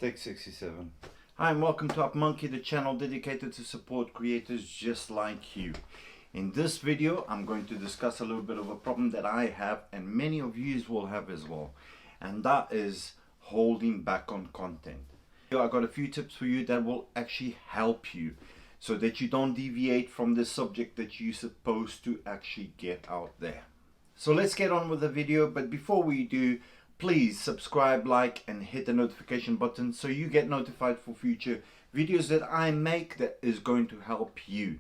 Take 67. Hi and welcome to UpMonkey, the channel dedicated to support creators just like you. In this video, I'm going to discuss a little bit of a problem that I have and many of you will have as well. And that is holding back on content. I got a few tips for you that will actually help you so that you don't deviate from the subject that you're supposed to actually get out there. So let's get on with the video, but before we do, please subscribe, like and hit the notification button so you get notified for future videos that I make that is going to help you.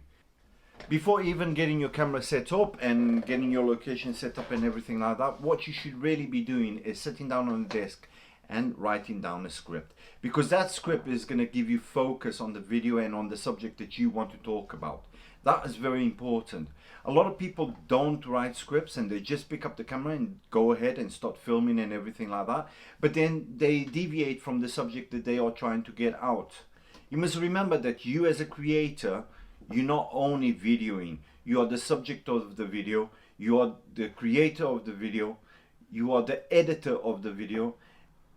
Before even getting your camera set up and getting your location set up and everything like that, what you should really be doing is sitting down on the desk and writing down a script, because that script is going to give you focus on the video and on the subject that you want to talk about. That is very important. A lot of people don't write scripts and they just pick up the camera and go ahead and start filming and everything like that, but then they deviate from the subject that they are trying to get out. You must remember that you as a creator, you're not only videoing, you are the subject of the video, you are the creator of the video, you are the editor of the video,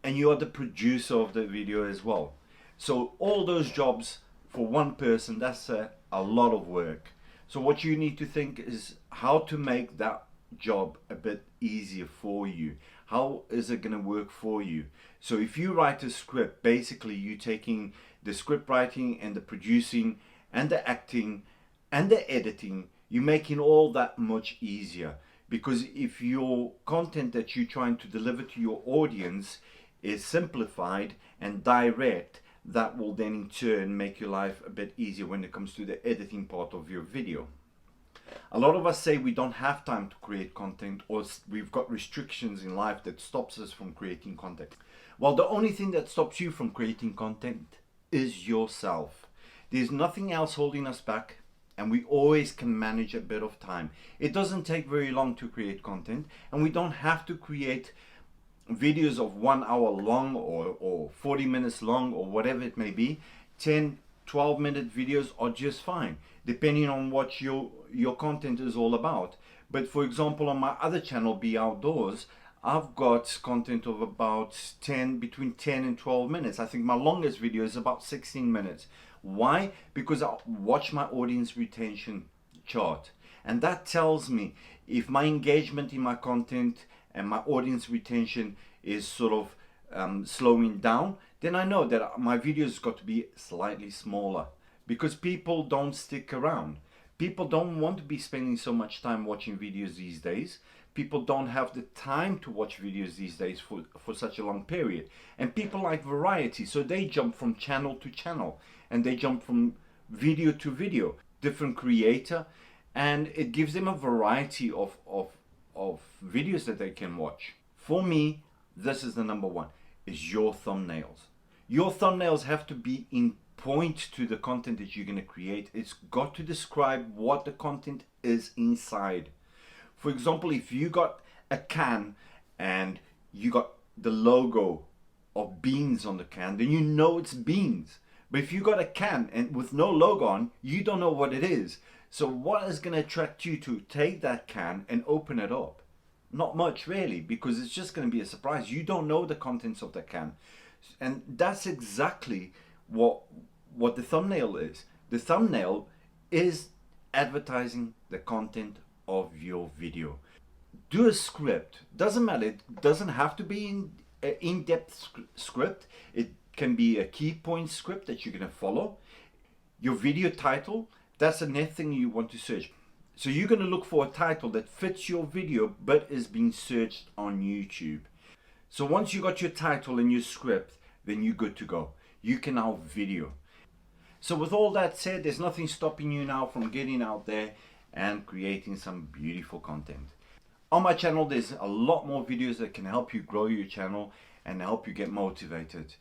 and you are the producer of the video as well. So all those jobs for one person, that's a lot of work. So what you need to think is how to make that job a bit easier for you. How is it going to work for you? So if you write a script, basically you're taking the script writing and the producing and the acting and the editing, you're making all that much easier. Because if your content that you're trying to deliver to your audience is simplified and direct, that will then in turn make your life a bit easier when it comes to the editing part of your video. A lot of us say we don't have time to create content, or we've got restrictions in life that stops us from creating content. Well, the only thing that stops you from creating content is yourself. There's nothing else holding us back, and we always can manage a bit of time. It doesn't take very long to create content, and we don't have to create videos of 1 hour long or 40 minutes long or whatever it may be. 10-12 minute videos are just fine, depending on what your content is all about. But for example, on my other channel, Be Outdoors, I've got content of about between 10 and 12 minutes. I think my longest video is about 16 minutes. Why? Because I watch my audience retention chart, and that tells me if my engagement in my content and my audience retention is sort of slowing down, then I know that my videos got to be slightly smaller, because people don't stick around. People don't want to be spending so much time watching videos these days. People don't have the time to watch videos these days for such a long period. And people like variety, so they jump from channel to channel and they jump from video to video, different creator, and it gives them a variety of videos that they can watch. For me, this is the number one, is your thumbnails. Your thumbnails have to be in point to the content that you're going to create. It's got to describe what the content is inside. For example, if you got a can and you got the logo of beans on the can, then you know it's beans. But if you got a can and with no logo on, you don't know what it is. So what is going to attract you to take that can and open it up? Not much really, because it's just going to be a surprise. You don't know the contents of the can. And that's exactly what the thumbnail is. The thumbnail is advertising the content of your video. Do a script. Doesn't matter. It doesn't have to be in-depth script. It can be a key point script that you're going to follow. Your video title, that's the next thing you want to search. So you're going to look for a title that fits your video but is being searched on YouTube. So once you got your title and your script, then you're good to go. You can now video. So with all that said, there's nothing stopping you now from getting out there and creating some beautiful content. On my channel, there's a lot more videos that can help you grow your channel and help you get motivated.